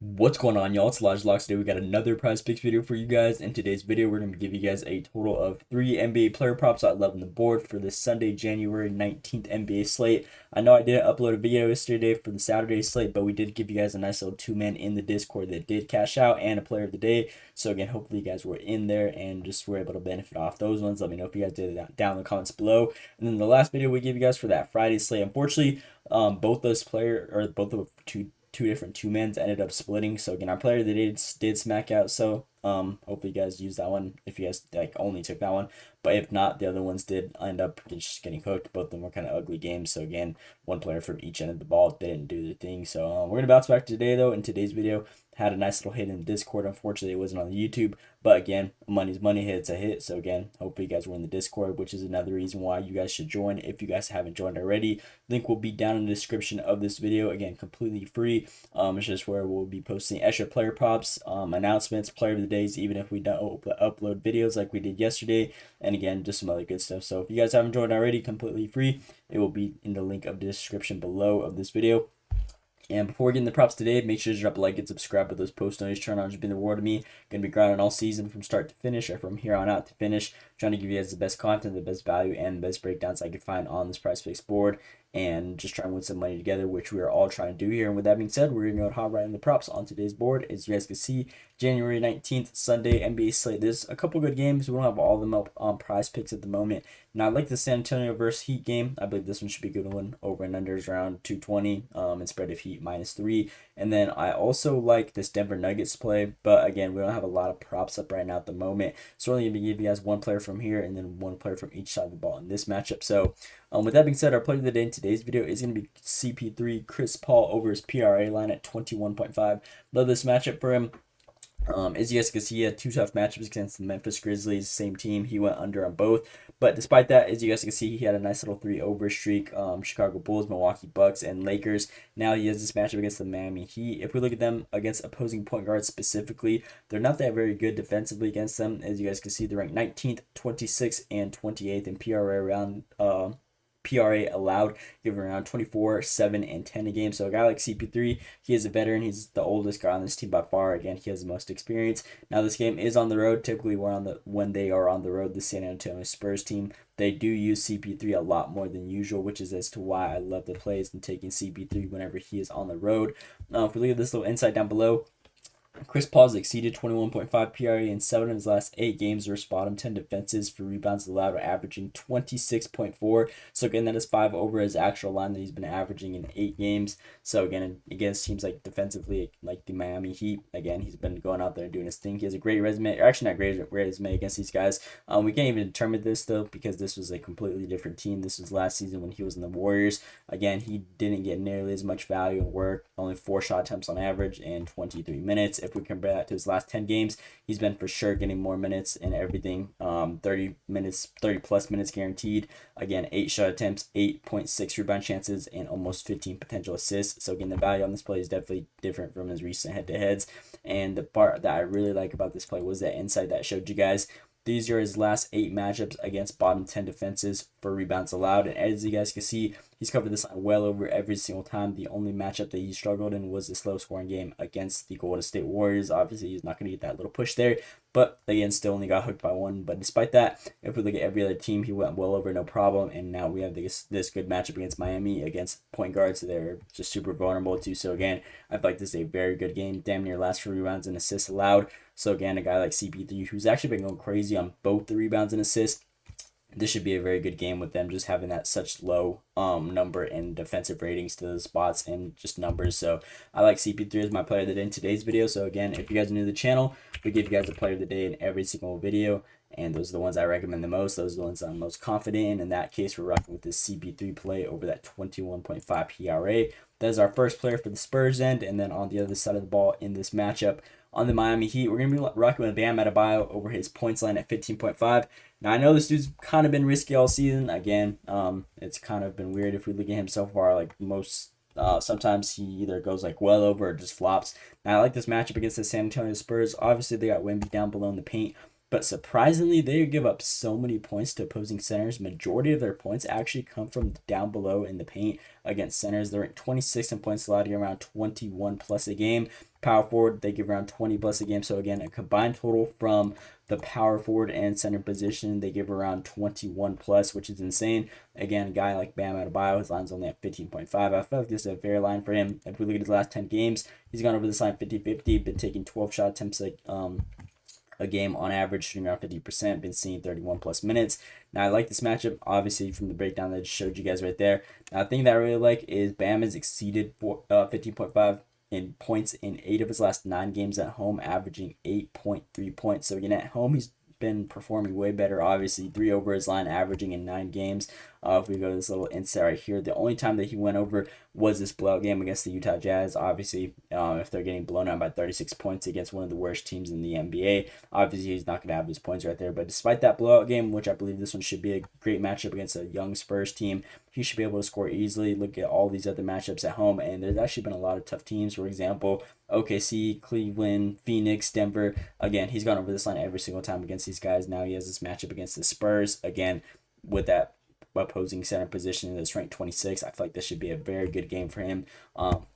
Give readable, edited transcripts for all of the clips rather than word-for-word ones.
What's going on, y'all? It's Lodge Locks. Today we got another prize picks video for you guys. In today's video, we're going to give you guys a total of 3 NBA player props I love on the board for this Sunday, January 19th NBA slate. I know I didn't upload a video yesterday for the Saturday slate, but we did give you guys a nice little 2-man in the Discord that did cash out and a player of the day. So again, hopefully you guys were in there and just were able to benefit off those ones. Let me know if you guys did it down in the comments below. And then the last video we gave you guys for that Friday slate, unfortunately, both those both of two different two men's ended up splitting. So again, our player that did smack out. So hopefully you guys used that one if you guys like only took that one. But if not, the other ones did end up just getting cooked. Both of them were kind of ugly games. So again, one player from each end of the ball didn't do the thing. So we're gonna bounce back today though. In today's video, had a nice little hit in the Discord. Unfortunately, it wasn't on the YouTube. But again, money's money. Hit's a hit. So again, hopefully you guys were in the Discord, which is another reason why you guys should join if you guys haven't joined already. Link will be down in the description of this video. Again, completely free. It's just where we'll be posting extra player props, announcements, player of the days, even if we don't upload videos like we did yesterday. And again, just some other good stuff. So if you guys haven't joined already, completely free. It will be in the link of the description below of this video. And before we get into the props today, make sure to drop a like and subscribe with those post notifications turned on. It's been the reward to me. Gonna be grinding all season from start to finish, or from here on out to finish. Trying to give you guys the best content, the best value, and the best breakdowns I could find on this price picks board. And just trying to win some money together, which we are all trying to do here. And with that being said, we're gonna go hop right in the props on today's board. As you guys can see, January 19th, Sunday, NBA slate. There's a couple good games. We don't have all of them up on prize picks at the moment. Now, I like the San Antonio versus Heat game. I believe this one should be a good one. Over and under is around 220. And spread of Heat -3. And then I also like this Denver Nuggets play. But again, we don't have a lot of props up right now at the moment. So we're only going to give you guys one player from here and then one player from each side of the ball in this matchup. So with that being said, our player of the day in today's video is going to be CP3, Chris Paul over his PRA line at 21.5. Love this matchup for him. As you guys can see, he had two tough matchups against the Memphis Grizzlies, same team. He went under on both. But despite that, as you guys can see, he had a nice little 3-over streak. Chicago Bulls, Milwaukee Bucks, and Lakers. Now he has this matchup against the Miami Heat. If we look at them against opposing point guards specifically, they're not that very good defensively against them. As you guys can see, they're ranked 19th, 26th, and 28th in PRA around PRA allowed, giving around 24, 7, and 10 a game. So a guy like CP3, he is a veteran. He's the oldest guy on this team by far. Again, he has the most experience. Now this game is on the road. Typically, when they are on the road, the San Antonio Spurs team, they do use CP3 a lot more than usual, which is as to why I love the plays and taking CP3 whenever he is on the road. If we look at this little insight down below, Chris Paul's exceeded 21.5 PRA in 7 of his last 8 games versus bottom 10 defenses for rebounds allowed, averaging 26.4. So again, that is 5 over his actual line that he's been averaging in 8 games. So again, against teams like defensively, like the Miami Heat, again, he's been going out there and doing his thing. He has a great resume, or actually not great resume against these guys. We can't even determine this though, because this was a completely different team. This was last season when he was in the Warriors. Again, he didn't get nearly as much value and work, only 4 shot attempts on average in 23 minutes. If we compare that to his last 10 games, he's been for sure getting more minutes and everything. 30 minutes, 30 plus minutes guaranteed. Again, 8 shot attempts, 8.6 rebound chances, and almost 15 potential assists. So again, the value on this play is definitely different from his recent head-to-heads. And the part that I really like about this play was that insight that I showed you guys. These are his last 8 matchups against bottom 10 defenses for rebounds allowed. And as you guys can see, he's covered this line well over every single time. The only matchup that he struggled in was the slow scoring game against the Golden State Warriors. Obviously, he's not going to get that little push there. But again, still only got hooked by 1. But despite that, if we look at every other team, he went well over, no problem. And now we have this good matchup against Miami, against point guards. So they're just super vulnerable too. So again, I feel like this is a very good game. Damn near last for rebounds and assists allowed. So again, a guy like CP3, who's actually been going crazy on both the rebounds and assists, this should be a very good game with them just having that such low number in defensive ratings to the spots and just numbers. So I like CP3 as my player of the day in today's video. So again, if you guys are new to the channel, we give you guys a player of the day in every single video. And those are the ones I recommend the most. Those are the ones I'm most confident in. In that case, we're rocking with this CP3 play over that 21.5 PRA. That is our first player for the Spurs end. And then on the other side of the ball in this matchup, on the Miami Heat, we're going to be rocking with Bam Adebayo over his points line at 15.5. Now, I know this dude's kind of been risky all season. Again, it's kind of been weird if we look at him so far. Like most, sometimes he either goes like well over or just flops. Now, I like this matchup against the San Antonio Spurs. Obviously, they got Wemby down below in the paint. But surprisingly, they give up so many points to opposing centers. Majority of their points actually come from down below in the paint against centers. They're at 26 in points allowed, around 21 plus a game. Power forward, they give around 20 plus a game. So again, a combined total from the power forward and center position, they give around 21 plus, which is insane. Again, a guy like Bam Adebayo, his line's only at 15.5. I feel like this is a fair line for him. If we look at his last 10 games, he's gone over this line 50-50, been taking 12 shot attempts a game on average, shooting around 50%, been seeing 31 plus minutes. Now, I like this matchup, obviously, from the breakdown that I just showed you guys right there. Now, the thing that I really like is Bam has exceeded 15.5 in points in 8 of his last 9 games at home, averaging 8.3 points. So, again, at home, he's been performing way better. Obviously, 3 over his line, averaging in 9 games. If we go to this little insight right here, the only time that he went over was this blowout game against the Utah Jazz. Obviously, if they're getting blown out by 36 points against one of the worst teams in the NBA, obviously he's not going to have his points right there. But despite that blowout game, which I believe this one should be a great matchup against a young Spurs team, he should be able to score easily. Look at all these other matchups at home, and there's actually been a lot of tough teams. For example, OKC, Cleveland, Phoenix, Denver. Again, he's gone over this line every single time against these guys. Now he has this matchup against the Spurs. Again, with that opposing center position that's ranked 26. I feel like this should be a very good game for him.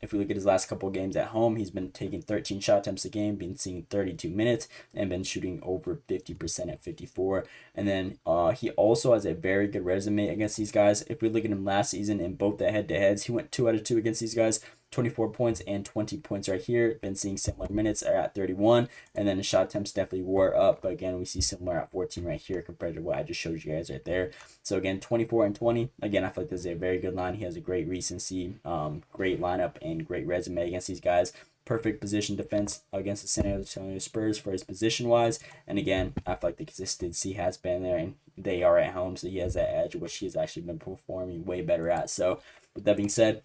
If we look at his last couple games at home, he's been taking 13 shot attempts a game, been seeing 32 minutes, and been shooting over 50% at 54. And then he also has a very good resume against these guys. If we look at him last season in both the head-to-heads, he went 2 out of 2 against these guys. 24 points and 20 points right here. Been seeing similar minutes at 31, and then the shot attempts definitely wore up, but again, we see similar at 14 right here compared to what I just showed you guys right there. So again, 24 and 20. Again, I feel like this is a very good line. He has a great recency, great lineup, and great resume against these guys. Perfect position defense against the San Antonio Spurs for his position-wise, and again, I feel like the consistency has been there, and they are at home, so he has that edge, which he has actually been performing way better at. So with that being said,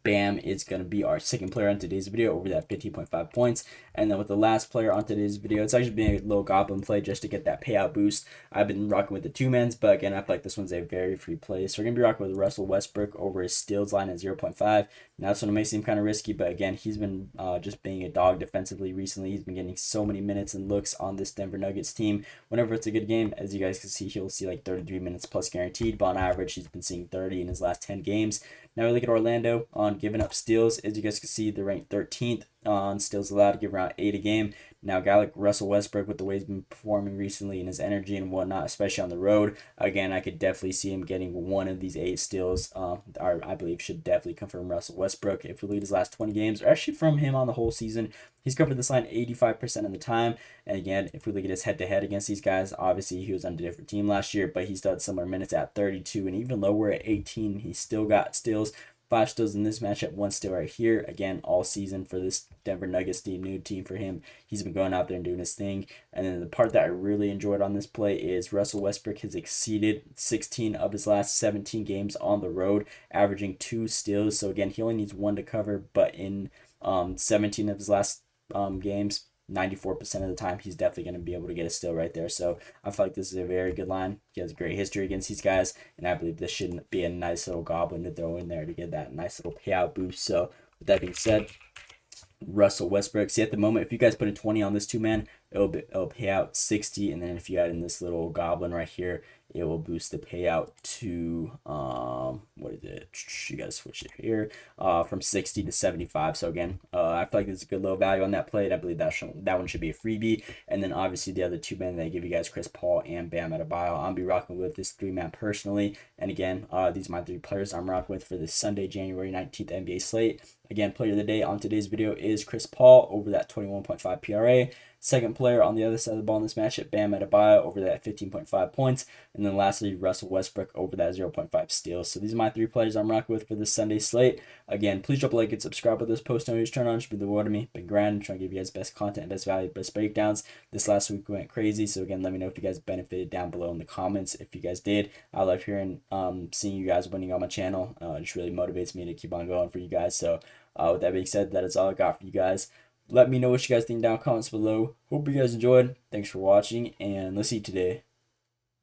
Bam is going to be our second player on today's video over that 15.5 points. And then with the last player on today's video, it's actually been a little goblin play just to get that payout boost. I've been rocking with the 2-mans, but again, I feel like this one's a very free play. So we're going to be rocking with Russell Westbrook over his steals line at 0.5. Now, this one may seem kind of risky, but again, he's been just being a dog defensively recently. He's been getting so many minutes and looks on this Denver Nuggets team. Whenever it's a good game, as you guys can see, he'll see like 33 minutes plus guaranteed, but on average, he's been seeing 30 in his last 10 games. Now we look at Orlando on giving up steals. As you guys can see, they're ranked 13th on steals allowed, to give around 8 a game. Now, a guy like Russell Westbrook, with the way he's been performing recently and his energy and whatnot, especially on the road, again, I could definitely see him getting one of these 8 steals. I believe should definitely come from Russell Westbrook. If we look at his last 20 games, or actually from him on the whole season, he's covered this line 85% of the time. And again, if we look at his head-to-head against these guys, obviously he was on a different team last year, but he still had similar minutes at 32 and even lower at 18. He still got steals. 5 steals in this matchup, 1 steal right here. Again, all season for this Denver Nuggets team, new team for him. He's been going out there and doing his thing. And then the part that I really enjoyed on this play is Russell Westbrook has exceeded 16 of his last 17 games on the road, averaging 2 steals. So again, he only needs 1 to cover, but in 17 of his last games, 94% of the time, he's definitely going to be able to get a steal right there. So I feel like this is a very good line. He has a great history against these guys, and I believe this should be a nice little goblin to throw in there to get that nice little payout boost. So with that being said, Russell Westbrook. See, at the moment, if you guys put a 20 on this 2-man, it'll pay out 60, and then if you add in this little goblin right here, it will boost the payout to what is it? You guys switch it here from 60 to 75. So again, I feel like there's a good little value on that play, and I believe that one should be a freebie. And then obviously the other 2-men that I give you guys, Chris Paul and Bam Adebayo. I'll be rocking with this 3-man personally. And again, these are my 3 players I'm rocking with for this Sunday, January 19th NBA slate. Again, player of the day on today's video is Chris Paul over that 21.5 PRA. Second player on the other side of the ball in this matchup, Bam Adebayo over that 15.5 points. And then lastly, Russell Westbrook over that 0.5 steals. So these are my 3 players I'm rocking with for this Sunday slate. Again, please drop a like and subscribe with this post notifications turned on. It should be the word to me. Been grinding, trying to give you guys best content, best value, best breakdowns. This last week went crazy. So again, let me know if you guys benefited down below in the comments. If you guys did, I love hearing, seeing you guys winning on my channel. It just really motivates me to keep on going for you guys. So with that being said, that is all I got for you guys. Let me know what you guys think down in the comments below. Hope you guys enjoyed. Thanks for watching, and let's see today.